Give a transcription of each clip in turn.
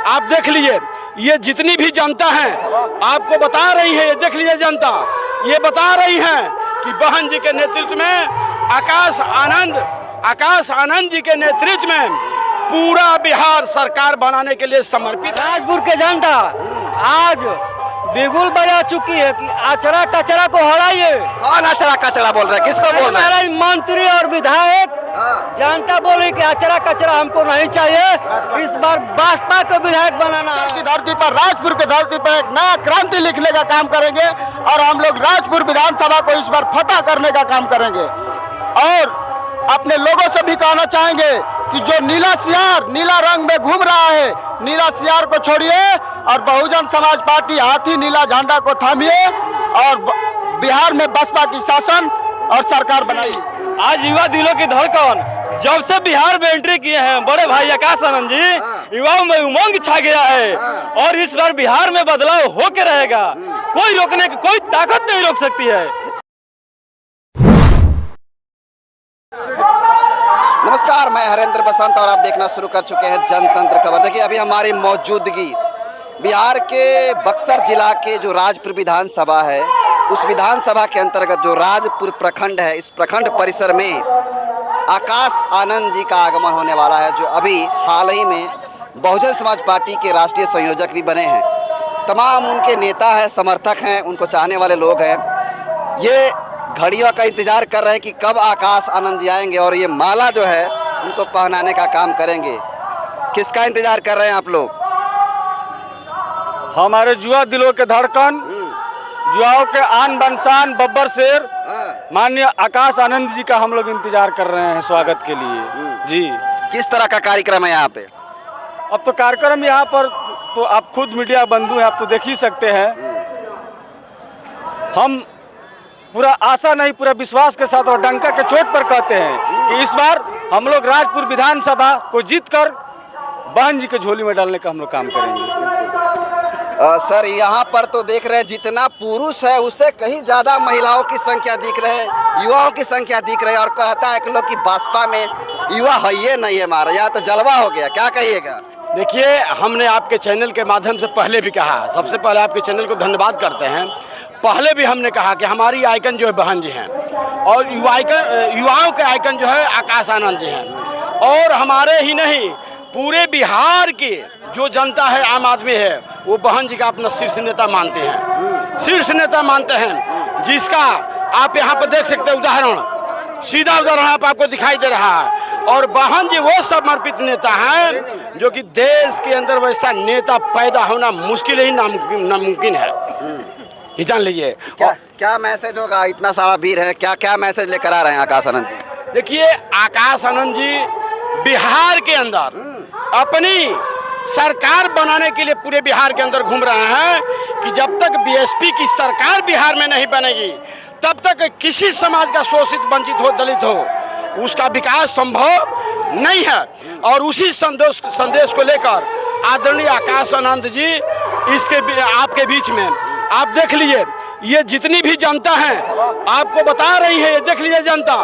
आप देख लीजिए, ये जितनी भी जनता है आपको बता रही है, ये देख लीजिए जनता, ये बता रही है कि बहन जी के नेतृत्व में आकाश आनंद जी के नेतृत्व में पूरा बिहार सरकार बनाने के लिए समर्पित। राजपुर के जनता आज बिगुल बजा चुकी है कि आचरा कचरा को हटाइए। कौन आचरा कचरा बोल रहा है, किसको बोल रहा है? मंत्री और विधायक जनता बोली कि आचरा कचरा हमको नहीं चाहिए, इस बार बसपा को विधायक बनाना है। धरती पर, राजपुर की धरती पर एक नया क्रांति लिखने का काम करेंगे और हम लोग राजपुर विधानसभा को इस बार फतह करने का काम करेंगे। और अपने लोगों से भी कहना चाहेंगे कि जो नीला सियार नीला रंग में घूम रहा है, नीला सियार को छोड़िए और बहुजन समाज पार्टी हाथी नीला झंडा को थामिए और बिहार में बसपा की शासन और सरकार बनाइए। आज युवा दिलों की धड़कन जब से बिहार में एंट्री किए हैं बड़े भाई आकाश आनंद जी, युवाओं में उमंग छा गया है और इस बार बिहार में बदलाव होके रहेगा। कोई रोकने की कोई ताकत नहीं रोक सकती है। नमस्कार, मैं हरेंद्र बसंत और आप देखना शुरू कर चुके हैं जनतंत्र खबर। देखिए, अभी हमारी मौजूदगी बिहार के बक्सर जिला के जो राजपुर विधानसभा है, उस विधानसभा के अंतर्गत जो राजपुर प्रखंड है, इस प्रखंड परिसर में आकाश आनंद जी का आगमन होने वाला है, जो अभी हाल ही में बहुजन समाज पार्टी के राष्ट्रीय संयोजक भी बने हैं। तमाम उनके नेता हैं, समर्थक हैं, उनको चाहने वाले लोग हैं। ये घड़ियों का इंतजार कर रहे हैं कि कब आकाश आनंद जी आएंगे और ये माला जो है उनको पहनाने का काम करेंगे। किसका इंतजार कर रहे हैं आप लोग? हमारे युवा दिलों के धड़कन, युवाओं के आन बनसान बब्बर शेर माननीय आकाश आनंद जी का हम लोग इंतजार कर रहे हैं स्वागत के लिए जी। किस तरह का कार्यक्रम है यहाँ पे? अब तो कार्यक्रम यहाँ पर तो आप खुद मीडिया बंधु हैं, आप तो देख ही सकते हैं। हम पूरा आशा नहीं, पूरा विश्वास के साथ और डंका के चोट पर कहते हैं कि इस बार हम लोग राजपुर विधानसभा को जीतकर बहन जी के झोली में डालने का हम लोग काम करेंगे। सर, यहाँ पर तो देख रहे हैं जितना पुरुष है उससे कहीं ज़्यादा महिलाओं की संख्या दिख रहे है, युवाओं की संख्या दिख रही है और कहता है कि लोग कि बसपा में युवा है ये नहीं है हमारा, यहाँ तो जलवा हो गया। क्या कहिएगा? देखिए, हमने आपके चैनल के माध्यम से पहले भी कहा, सबसे पहले आपके चैनल को धन्यवाद करते हैं। पहले भी हमने कहा कि हमारी आइकन जो है बहन जी हैं और युवाओं के आइकन जो है आकाश आनंद जी हैं। और हमारे ही नहीं, पूरे बिहार की जो जनता है, आम आदमी है, वो बहन जी का अपना शीर्ष नेता मानते हैं, शीर्ष नेता मानते हैं, जिसका आप यहाँ पर देख सकते हैं उदाहरण, सीधा उदाहरण आपको दिखाई दे रहा है। और बहन जी वो समर्पित नेता हैं जो कि देश के अंदर वैसा नेता पैदा होना मुश्किल ही नामुमकिन है, ये जान लीजिए। क्या मैसेज होगा? इतना सारा भीड़ है, क्या मैसेज लेकर आ रहे हैं आकाश आनंद जी? देखिए, आकाश आनंद जी बिहार के अंदर अपनी सरकार बनाने के लिए पूरे बिहार के अंदर घूम रहे हैं कि जब तक बीएसपी की सरकार बिहार में नहीं बनेगी तब तक किसी समाज का शोषित, वंचित हो, दलित हो, उसका विकास संभव नहीं है। और उसी संदेश को लेकर आदरणीय आकाश आनंद जी आपके बीच में, आप देख लीजिए, ये जितनी भी जनता है आपको बता रही है, ये देख लीजिए जनता,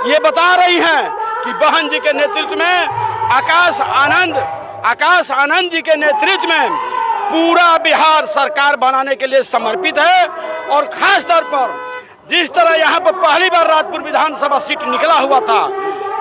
ये बता रही है कि बहन जी के नेतृत्व में आकाश आनंद जी के नेतृत्व में पूरा बिहार सरकार बनाने के लिए समर्पित है। और खास तौर पर जिस तरह यहाँ पर पहली बार राजपुर विधानसभा सीट निकला हुआ था,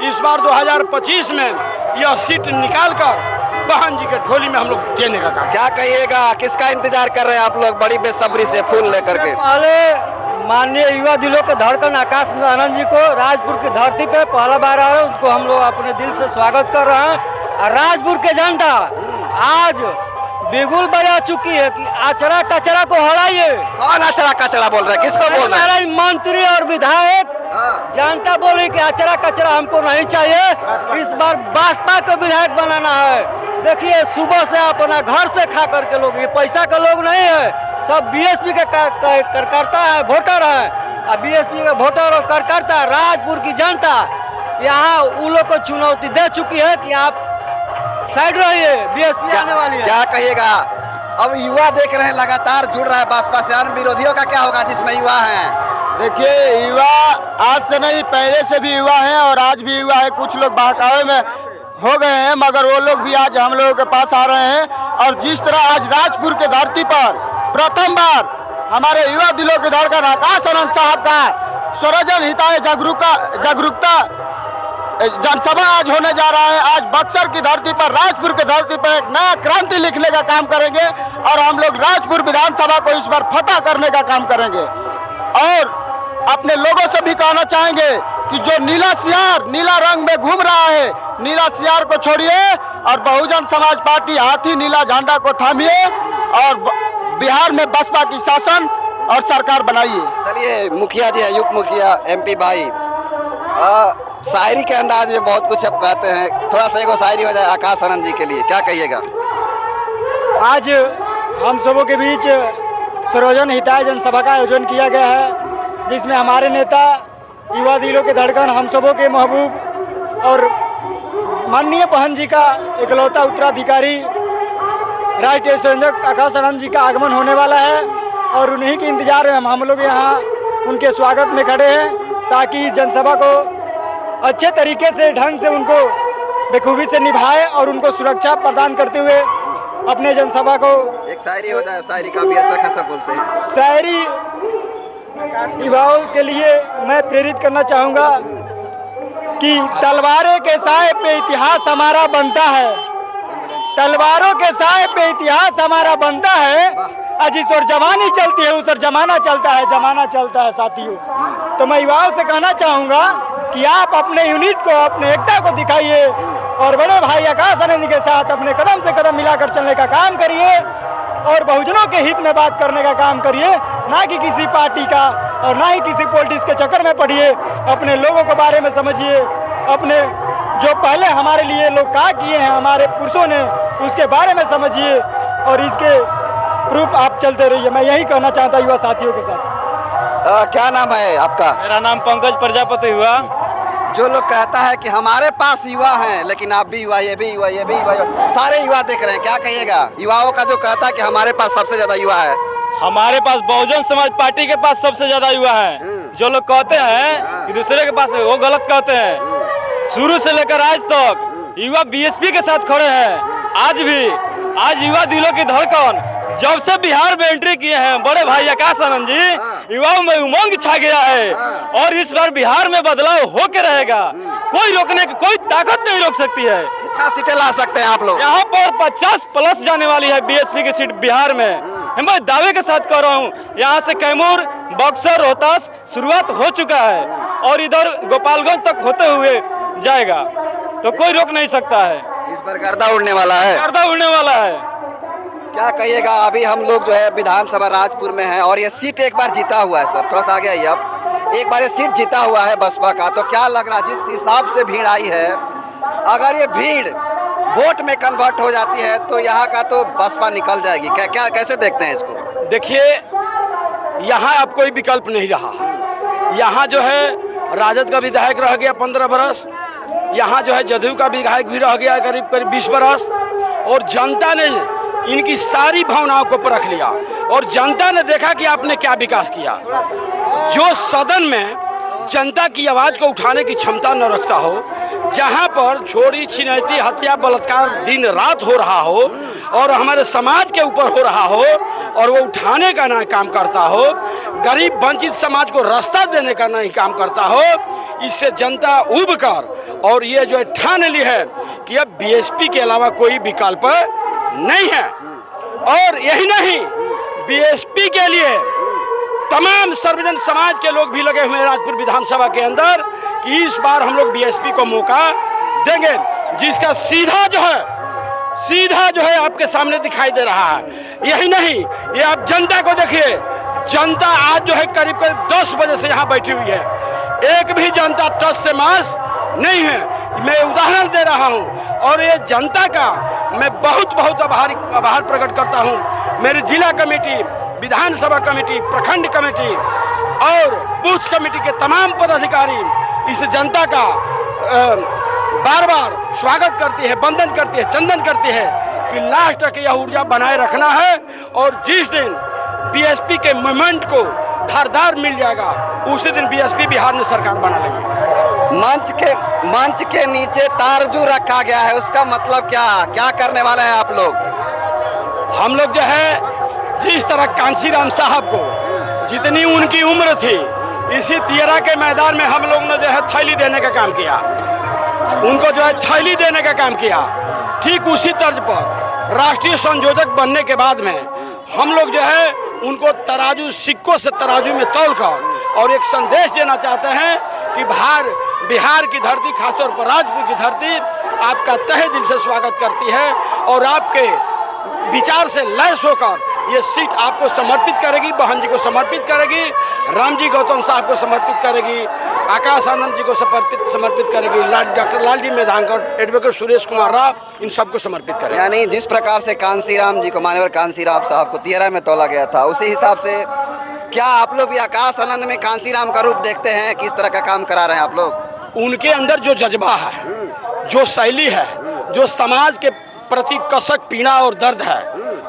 इस बार 2025 में यह सीट निकालकर बहन जी के झोली में हम लोग देने का काम। क्या कहिएगा? किसका इंतजार कर रहे हैं आप लोग बड़ी बेसब्री से फूल लेकर के? पहले माननीय युवा दिलों के धड़कन आकाश आनंद जी को राजपुर की धरती पे पहला बार आ रहे हैं, उनको हम लोग अपने दिल से स्वागत कर रहे हैं। और राजपुर के जनता आज बिगुल बजा चुकी है कि आचरा कचरा को हटाइए। कौन आचरा कचरा बोल रहा है, किसको बोल रहा है? मंत्री और विधायक जनता बोली कि आचरा कचरा हमको नहीं चाहिए, इस बार बसपा को विधायक बनाना है। देखिए, सुबह से अपना घर से खा करके लोग, ये पैसा का लोग नहीं है, सब बीएसपी के कार्यकर्ता है, वोटर है। और बीएसपी के वोटर और कार्यकर्ता राजपुर की जनता यहाँ उन लोग को चुनौती दे चुकी है कि आप साइड रहिए, बीएसपी आने वाली है। क्या कहिएगा? अब युवा देख रहे हैं लगातार जुड़ रहा है बसपा से, अन्य विरोधियों का क्या होगा जिसमें युवा हैं? देखिए, युवा आज से नहीं, पहले से भी युवा हैं और आज भी युवा है। कुछ लोग बहकावे में हो गए हैं, मगर वो लोग भी आज हम लोगों के पास आ रहे हैं। और जिस तरह आज राजपुर के धरती पर प्रथम बार हमारे युवा दिलों की धड़कन आकाश आनंद साहब का स्वरजन हिताय जागरूकता जनसभा आज होने जा रहा है। आज बक्सर की धरती पर, राजपुर की धरती पर एक नया क्रांति लिखने का काम करेंगे और हम लोग राजपुर विधानसभा को इस बार फतह करने का काम करेंगे। और अपने लोगों से भी कहना चाहेंगे कि जो नीला सियार नीला रंग में घूम रहा है, नीला सियार को छोड़िए और बहुजन समाज पार्टी हाथी नीला झंडा को थामिए और बिहार में बसपा की शासन और सरकार बनाइए। चलिए, मुखिया जी है, युग मुखिया MP भाई, शायरी के अंदाज में बहुत कुछ अब कहते हैं, थोड़ा सा एगो शायरी हो जाए आकाश आनंद जी के लिए, क्या कहिएगा? आज हम सबों के बीच सर्वजन हिताय जनसभा का आयोजन किया गया है, जिसमें हमारे नेता, युवा दिलों के धड़कन, हम सबों के महबूब और माननीय बहन जी का इकलौता उत्तराधिकारी राष्ट्रीय संयोजक आकाश आनंद जी का आगमन होने वाला है। और उन्हीं के इंतजार में हम लोग यहाँ उनके स्वागत में खड़े हैं, ताकि जनसभा को अच्छे तरीके से, ढंग से उनको बेखूबी से निभाए और उनको सुरक्षा प्रदान करते हुए अपने जनसभा को। एक शायरी हो जाए, शायरी काफी अच्छा खासा बोलते हैं। शायरी युवाओं के लिए मैं प्रेरित करना चाहूँगा कि तलवारों के साए पे इतिहास हमारा बनता है, तलवारों के साए पे इतिहास हमारा बनता है। जिस और जवानी चलती है उस और जमाना चलता है, जमाना चलता है साथियों। तो मैं युवाओं से कहना चाहूँगा कि आप अपने यूनिट को, अपने एकता को दिखाइए और बड़े भाई आकाश आनंद के साथ अपने कदम से कदम मिलाकर चलने का काम करिए और बहुजनों के हित में बात करने का काम करिए, ना कि किसी पार्टी का और ना ही किसी पॉलिटिक्स के चक्कर में पड़िए। अपने लोगों के बारे में समझिए, अपने जो पहले हमारे लिए लोग क्या किए हैं हमारे पुरुषों ने, उसके बारे में समझिए और इसके प्रूफ आप चलते रहिए। मैं यही कहना चाहता युवा साथियों के साथ। क्या नाम है आपका? मेरा नाम पंकज प्रजापति हुआ। जो लोग कहता है कि हमारे पास युवा हैं, लेकिन आप भी युवा, ये भी युवा, ये भी युवा, सारे युवा देख रहे हैं, क्या कहिएगा युवाओं का जो कहता है कि हमारे पास सबसे ज्यादा युवा है? हमारे पास बहुजन समाज पार्टी के पास सबसे ज्यादा युवा हैं। जो लोग कहते हैं कि दूसरे के पास है, वो गलत कहते हैं। शुरू से लेकर आज तक युवा BSP के साथ खड़े हैं। आज भी, आज युवा दिलों की धड़कन जब से बिहार में एंट्री किए हैं बड़े भाई आकाश आनंद जी, युवाओं में उमंग छा गया है और इस बार बिहार में बदलाव होके रहेगा। कोई रोकने की कोई ताकत नहीं रोक सकती है। कितना सीटें ला सकते हैं आप लोग? यहाँ पर 50+ जाने वाली है BSP की सीट बिहार में। मैं दावे के साथ कह रहा हूँ, यहाँ से कैमूर, बक्सर, रोहतास शुरुआत हो चुका है और इधर गोपालगंज तक होते हुए जाएगा, तो कोई रोक नहीं सकता है। इस बार गर्दा उड़ने वाला है, गर्दा उड़ने वाला है। क्या कहिएगा? अभी हम लोग जो है विधानसभा राजपुर में हैं और ये सीट एक बार जीता हुआ है सर, थोड़ा सा आगे आइए आप। एक बार ये सीट जीता हुआ है बसपा का, तो क्या लग रहा है जिस हिसाब से भीड़ आई है, अगर ये भीड़ वोट में कन्वर्ट हो जाती है तो यहाँ का तो बसपा निकल जाएगी, क्या कैसे देखते हैं इसको? देखिए, यहाँ अब कोई विकल्प नहीं रहा है। यहाँ जो है राजद का विधायक रह गया 15 बरस, यहाँ जो है जदयू का विधायक भी रह गया करीब 20 बरस, और जनता ने इनकी सारी भावनाओं को परख लिया और जनता ने देखा कि आपने क्या विकास किया। जो सदन में जनता की आवाज़ को उठाने की क्षमता न रखता हो, जहाँ पर चोरी छिनैती हत्या बलात्कार दिन रात हो रहा हो और हमारे समाज के ऊपर हो रहा हो और वो उठाने का ना काम करता हो, गरीब वंचित समाज को रास्ता देने का नहीं काम करता हो, इससे जनता उब कर और ये जो ठान ली है कि अब BSP के अलावा कोई विकल्प नहीं है। और यही नहीं, BSP के लिए तमाम सर्वजन समाज के लोग भी लगे हुए हैं राजपुर विधानसभा के अंदर कि इस बार हम लोग BSP को मौका देंगे, जिसका सीधा जो है आपके सामने दिखाई दे रहा है। यही नहीं, ये आप जनता को देखिए, जनता आज जो है करीब 10 बजे से यहाँ बैठी हुई है, एक भी जनता टस से मास नहीं है। मैं उदाहरण दे रहा हूँ और ये जनता का मैं बहुत आभार प्रकट करता हूँ। मेरी जिला कमेटी, विधानसभा कमेटी, प्रखंड कमेटी और बूथ कमेटी के तमाम पदाधिकारी इस जनता का बार बार स्वागत करती है, वंदन करती है, चंदन करती है कि लास्ट तक यह ऊर्जा बनाए रखना है और जिस दिन BSP के मूवमेंट को धारदार मिल जाएगा उसी दिन BSP बिहार में सरकार बना लेगी। मंच के नीचे तारजू रखा गया है, उसका मतलब क्या करने वाले हैं आप लोग? हम लोग जो है जिस तरह कांसीराम साहब को जितनी उनकी उम्र थी, इसी तियरा के मैदान में हम लोग ने जो है थैली देने का काम किया, उनको जो है थैली देने का काम किया। ठीक उसी तर्ज पर राष्ट्रीय संयोजक बनने के बाद में हम लोग जो है उनको तराजू सिक्कों से तराजू में तौलकर और एक संदेश देना चाहते हैं कि बिहार की धरती, खासतौर पर राजपुर की धरती आपका तहे दिल से स्वागत करती है और आपके विचार से लैस होकर ये सीट आपको समर्पित करेगी, बहन जी को समर्पित करेगी, रामजी गौतम साहब को समर्पित करेगी, आकाश आनंद जी को समर्पित करेगी, डॉक्टर लालजी मेधांकर, एडवोकेट सुरेश कुमार राव, इन सबको समर्पित करेगी। यानी जिस प्रकार से कांसीराम जी को, मान्यवर कांसीराम साहब को तियरा में तोला गया था, उसी हिसाब से क्या आप लोग भी आकाश आनंद में कांसीराम का रूप देखते हैं? किस तरह का काम करा रहे हैं आप लोग? उनके अंदर जो जज्बा है, जो शैली है, जो समाज के प्रति कसक पीड़ा और दर्द है,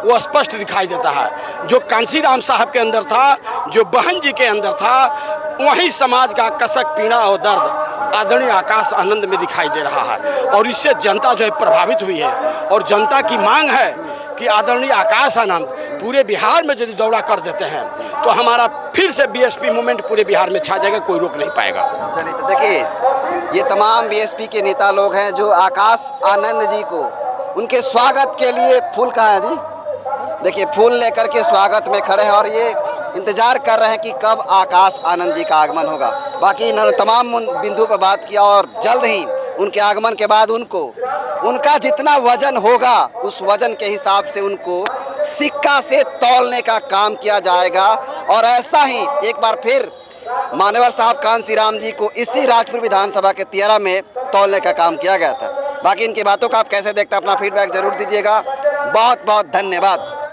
वो स्पष्ट दिखाई देता है। जो कांसीराम साहब के अंदर था, जो बहन जी के अंदर था, वही समाज का कसक पीड़ा और दर्द आदरणीय आकाश आनंद में दिखाई दे रहा है और इससे जनता जो है प्रभावित हुई है और जनता की मांग है कि आदरणीय आकाश आनंद पूरे बिहार में यदि दौरा कर देते हैं तो हमारा फिर से बीएसपी मूवमेंट पूरे बिहार में छा जाएगा, कोई रोक नहीं पाएगा। चलिए, तो देखिए ये तमाम बीएसपी के नेता लोग हैं जो आकाश आनंद जी को, उनके स्वागत के लिए फूल कहाँ है जी? देखिए फूल लेकर के स्वागत में खड़े हैं और ये इंतजार कर रहे हैं कि कब आकाश आनंद जी का आगमन होगा। बाकी इन्होंने तमाम बिंदु पर बात किया और जल्द ही उनके आगमन के बाद उनका जितना वजन होगा उस वजन के हिसाब से उनको सिक्का से तौलने का काम किया जाएगा। और ऐसा ही एक बार फिर मान्यवर साहब कांसीराम जी को इसी राजपुर विधानसभा के तियरा में तौलने का काम किया गया था। बाकी इनकी बातों का आप कैसे देखते हैं, अपना फीडबैक जरूर दीजिएगा। बहुत बहुत धन्यवाद।